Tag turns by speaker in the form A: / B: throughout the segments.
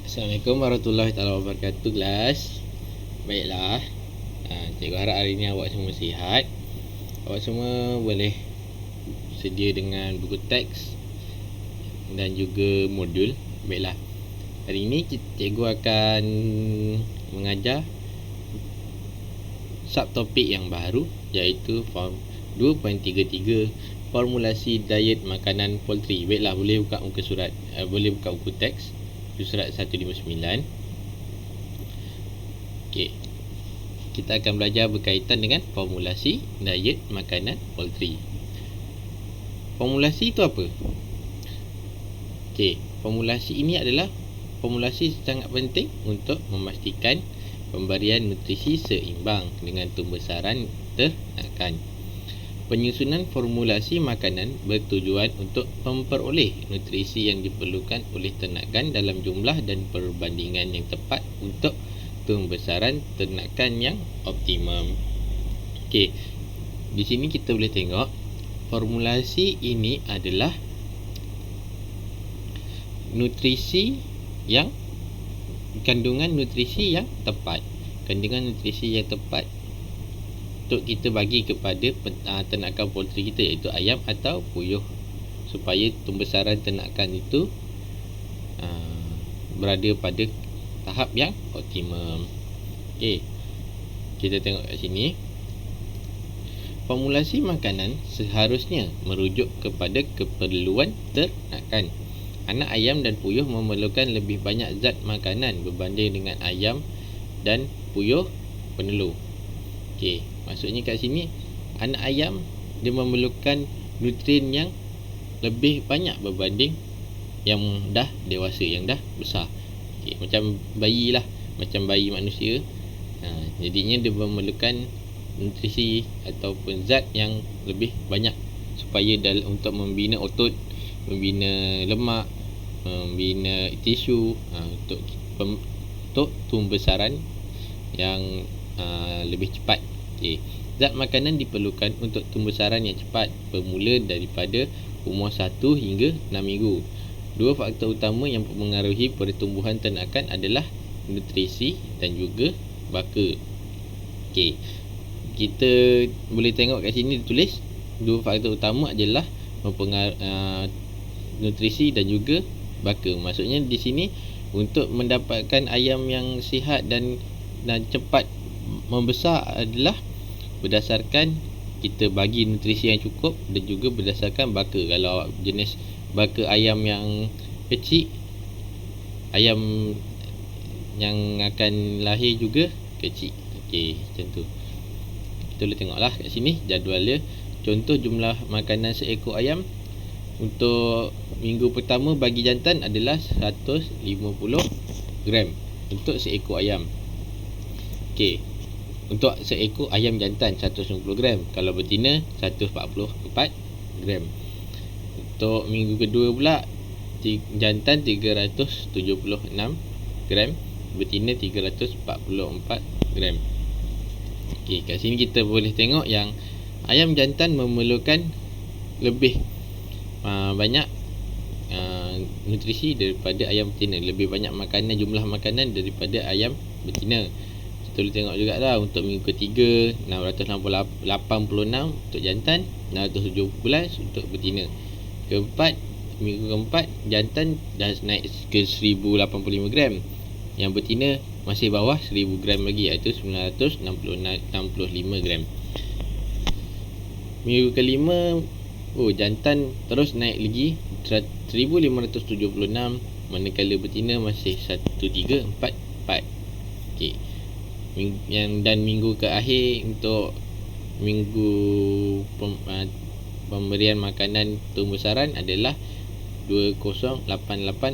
A: Assalamualaikum warahmatullahi wabarakatuh kelas. Baiklah, cikgu harap hari ni awak semua sihat. Awak semua boleh sedia dengan buku teks dan juga modul. Baiklah, hari ini cikgu akan mengajar subtopik yang baru, iaitu form 2.33 formulasi diet makanan poultry. Baiklah, boleh buka muka surat, boleh buka buku teks surat 159. Okey. Kita akan belajar berkaitan dengan formulasi diet makanan poultry. Formulasi itu apa? Okey, formulasi ini adalah formulasi sangat penting untuk memastikan pemberian nutrisi seimbang dengan pembesaran ternakan. Penyusunan formulasi makanan bertujuan untuk memperoleh nutrisi yang diperlukan oleh ternakan dalam jumlah dan perbandingan yang tepat untuk pembesaran ternakan yang optimum. Okey, di sini kita boleh tengok formulasi ini adalah nutrisi yang kandungan nutrisi yang tepat. Kandungan nutrisi yang tepat untuk kita bagi kepada ternakan poultry kita, iaitu ayam atau puyuh, supaya pembesaran ternakan itu berada pada tahap yang optimum. Okey, kita tengok kat sini. Formulasi makanan seharusnya merujuk kepada keperluan ternakan. Anak ayam dan puyuh memerlukan lebih banyak zat makanan berbanding dengan ayam dan puyuh penelur. Okey, maksudnya kat sini anak ayam dia memerlukan nutrien yang lebih banyak berbanding yang dah dewasa, yang dah besar. Okey, macam bayi lah, macam bayi manusia. Jadinya dia memerlukan nutrisi ataupun zat yang lebih banyak supaya untuk membina otot, membina lemak, membina tisu, untuk pembesaran yang lebih cepat. Okay. Zat makanan diperlukan untuk pembesaran yang cepat bermula daripada umur 1 hingga 6 minggu. Dua faktor utama yang mempengaruhi pertumbuhan ternakan adalah nutrisi dan juga baka. Okay. Kita boleh tengok kat sini ditulis dua faktor utama adalah nutrisi dan juga baka. Maksudnya di sini untuk mendapatkan ayam yang sihat dan cepat membesar adalah berdasarkan kita bagi nutrisi yang cukup dan juga berdasarkan baka. Kalau jenis baka ayam yang kecil, ayam yang akan lahir juga kecil. Okey, macam tu. Kita boleh tengoklah kat sini jadual dia. Contoh jumlah makanan seekor ayam untuk minggu pertama bagi jantan adalah 150 gram untuk seekor ayam. Okey, untuk seekor ayam jantan 150 gram, kalau betina 144 gram. Untuk minggu kedua pula jantan 376 gram, betina 344 gram. Okey, kat sini kita boleh tengok yang ayam jantan memerlukan lebih banyak nutrisi daripada ayam betina, lebih banyak makanan, jumlah makanan daripada ayam betina. Kita boleh tengok jugalah untuk minggu ketiga 686 untuk jantan, 617 untuk betina. Minggu keempat jantan dah naik ke 1085 gram, yang betina masih bawah 1000 gram lagi, iaitu 965 gram. Minggu kelima jantan terus naik lagi 1576, manakala betina masih 1344. Okey. Dan minggu ke akhir untuk minggu pemberian makanan pembesaran adalah 2088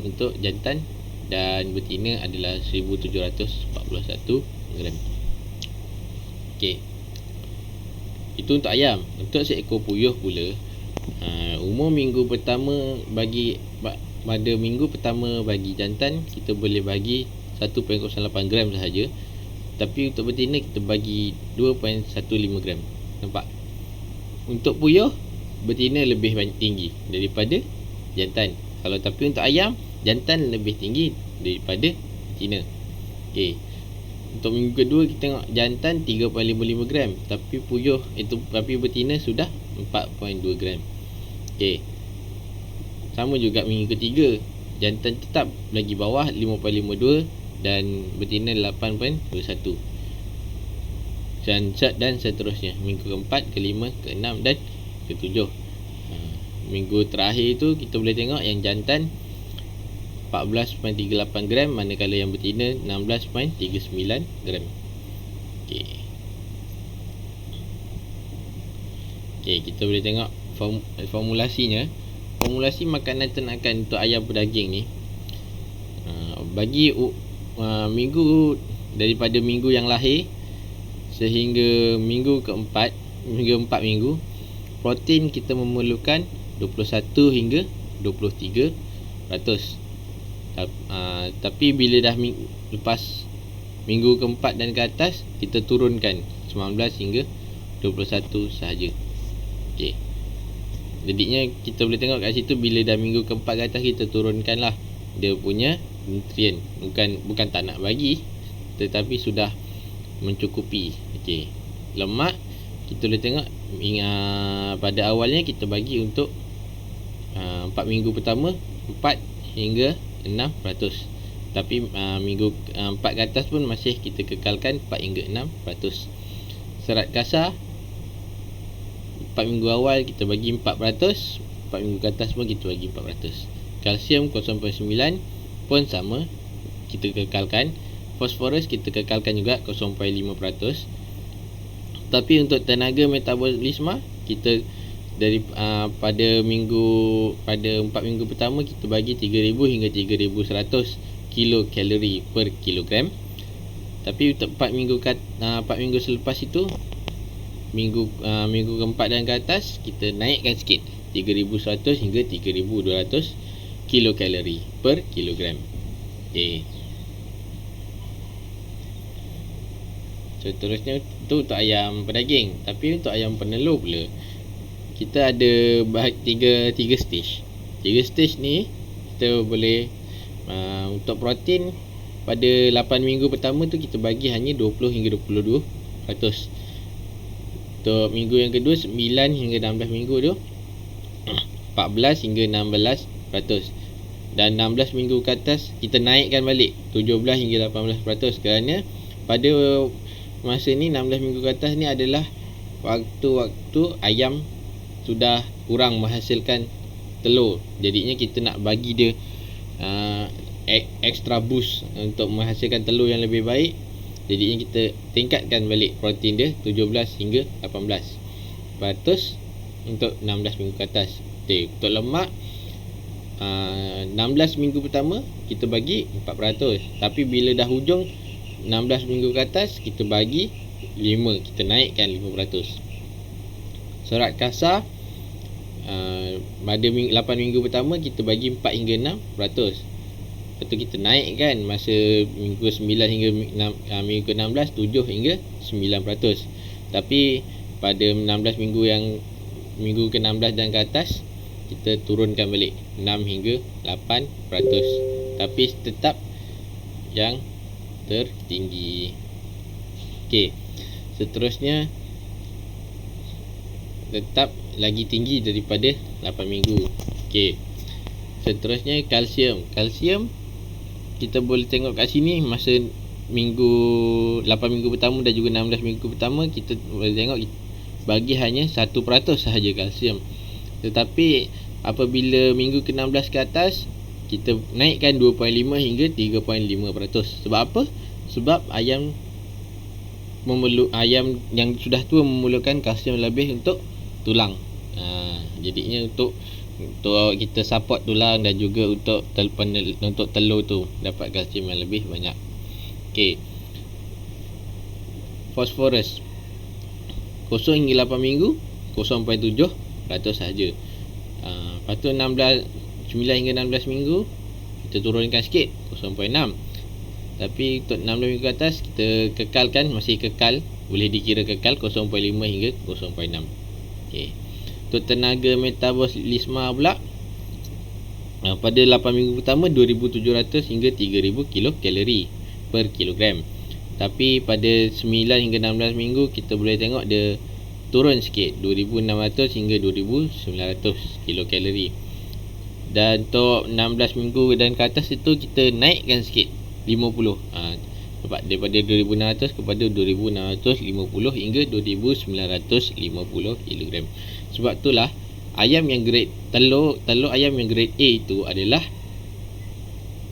A: untuk jantan dan betina adalah 1741 gram. Okey, itu untuk ayam. Untuk seekor puyuh pula, umur minggu pertama pada minggu pertama bagi jantan kita boleh bagi 1.08 gram sahaja, tapi untuk betina kita bagi 2.15 gram. Nampak? Untuk puyuh, betina lebih tinggi daripada jantan. Tapi untuk ayam jantan lebih tinggi daripada betina. Okey. Untuk minggu kedua kita tengok jantan 3.55 gram, tapi betina sudah 4.2 gram. Okey. Sama juga minggu ketiga, jantan tetap lagi bawah 5.52 dan betina 8.21. Dan seterusnya. Minggu keempat, kelima, keenam dan ketujuh. Minggu terakhir tu kita boleh tengok yang jantan 14.38 gram, manakala yang betina 16.39 gram. Okey. Okey, kita boleh tengok formulasinya. Formulasi makanan ternakan untuk ayam pedaging ni, bagi minggu daripada minggu yang lahir sehingga minggu keempat, hingga 4 minggu, protein kita memerlukan 21 hingga 23%. Tapi bila dah lepas minggu keempat dan ke atas, kita turunkan 19 hingga 21 sahaja. Okey. Jadinya kita boleh tengok kat situ, bila dah minggu keempat ke atas, kita turunkan lah dia punya nutrien. Bukan tak nak bagi, tetapi sudah mencukupi. Okey. Lemak kita boleh tengok pada awalnya kita bagi untuk 4 minggu pertama 4 hingga 6%. Tapi minggu 4 ke atas pun masih kita kekalkan 4 hingga 6%. Serat kasar 4 minggu awal kita bagi 4%, 4 minggu ke atas pun kita bagi 4%. Kalsium 0.9 pun sama, kita kekalkan. Fosforus kita kekalkan juga 0.5%. Tapi untuk tenaga metabolisme kita pada 4 minggu pertama kita bagi 3000 hingga 3100 kilokalori per kilogram. Tapi untuk 4 minggu selepas itu, minggu keempat dan ke atas, kita naikkan sikit, 3100 hingga 3200 kilokalori per kilogram. Okey. Seterusnya itu untuk ayam pedaging. Tapi untuk ayam penelur pula, kita ada tiga stage. 3 stage ni kita boleh untuk protein pada 8 minggu pertama tu kita bagi hanya 20 hingga 22%. Untuk minggu yang kedua 9 hingga 16 minggu tu 14 hingga 16%. Dan 16 minggu ke atas kita naikkan balik 17 hingga 18%, kerana pada masa ni 16 minggu ke atas ni adalah waktu-waktu ayam sudah kurang menghasilkan telur. Jadinya kita nak bagi dia extra boost untuk menghasilkan telur yang lebih baik. Jadinya kita tingkatkan balik protein dia 17 hingga 18% untuk 16 minggu ke atas. Okay. Untuk lemak 16 minggu pertama kita bagi 4%. Tapi bila dah hujung 16 minggu ke atas kita bagi 5, kita naikkan 5%. Serat kasar pada 8 minggu pertama kita bagi 4 hingga 6%. Lepas tu kita naikkan masa minggu 9 hingga minggu ke-16 7 hingga 9%. Tapi pada 16 minggu ke-16 dan ke atas kita turunkan balik 6 hingga 8%. Tapi tetap yang tertinggi. Okey. Seterusnya tetap lagi tinggi daripada 8 minggu. Okey. Seterusnya kalsium. Kalsium kita boleh tengok kat sini, masa 8 minggu pertama dan juga 16 minggu pertama kita boleh tengok bagi hanya 1% sahaja kalsium. Tetapi apabila minggu ke-16 ke atas kita naikkan 2.5 hingga 3.5%. Sebab apa? Sebab ayam yang sudah tua memerlukan kalsium lebih untuk tulang. Jadinya untuk kita support tulang dan juga untuk telur tu dapat kalsium yang lebih banyak. Okey. Fosforus 0 hingga 8 minggu 0.7% sahaja. Lepas tu 9 hingga 16 minggu kita turunkan sikit 0.6. Tapi untuk 16 minggu ke atas kita kekalkan, masih kekal, boleh dikira kekal 0.5 hingga 0.6. Okey. Untuk tenaga metabolisme pula Pada 8 minggu pertama 2,700 hingga 3,000 kilokalori per kilogram. Tapi pada 9 hingga 16 minggu kita boleh tengok dia turun sikit, 2,600 hingga 2,900 kilokalori. Dan untuk 16 minggu dan ke atas itu kita naikkan sikit, 50. Daripada 2,600 kepada 2,650 hingga 2,950 kilogram. Sebab itulah ayam yang grade telur ayam yang grade A itu adalah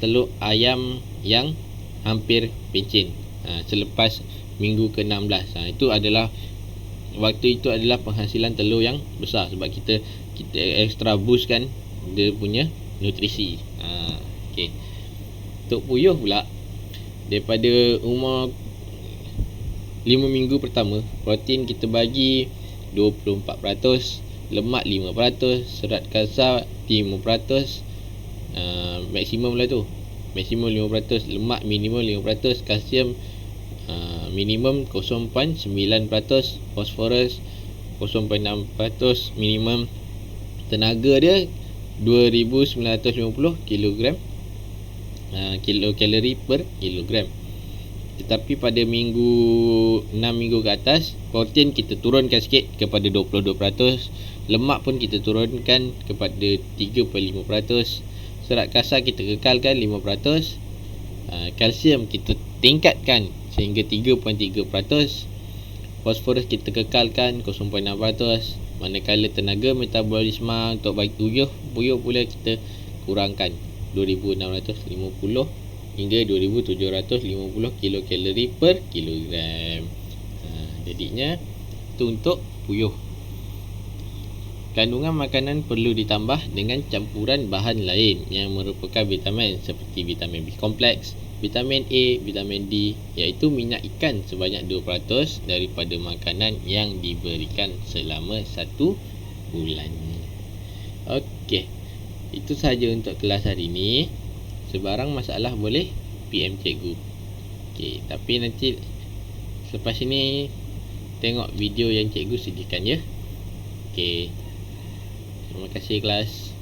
A: telur ayam yang hampir pencen selepas minggu ke-16. Itu adalah waktu itu adalah penghasilan telur yang besar sebab kita extra boost kan dia punya nutrisi. Okey. Untuk puyuh pula, daripada umur 5 minggu pertama, protein kita bagi 24%, lemak 5%, serat kasar 5%, maksimum lah tu. Maksimum 5%, lemak minimum 5%, kalsium minimum 0.9%, fosforus 0.6% minimum. Tenaga dia 2,950 kilokalori per kilogram. Tetapi pada 6 minggu ke atas, protein kita turunkan sikit kepada 22%, lemak pun kita turunkan kepada 3.5%, serat kasar kita kekalkan 5%, kalsium kita tingkatkan sehingga 3.3%, fosforus kita kekalkan 0.6%, manakala tenaga metabolisme untuk bagi puyuh pula kita kurangkan 2,650 hingga 2,750 kilokalori per kilogram. Jadinya itu untuk puyuh. Kandungan makanan perlu ditambah dengan campuran bahan lain yang merupakan vitamin seperti vitamin B kompleks, vitamin A, vitamin D, iaitu minyak ikan sebanyak 2% daripada makanan yang diberikan selama 1 bulan. Okey, itu sahaja untuk kelas hari ini. Sebarang masalah boleh PM cikgu. Okey, tapi nanti selepas ini tengok video yang cikgu sediakan ya. Okey. Terima kasih kelas.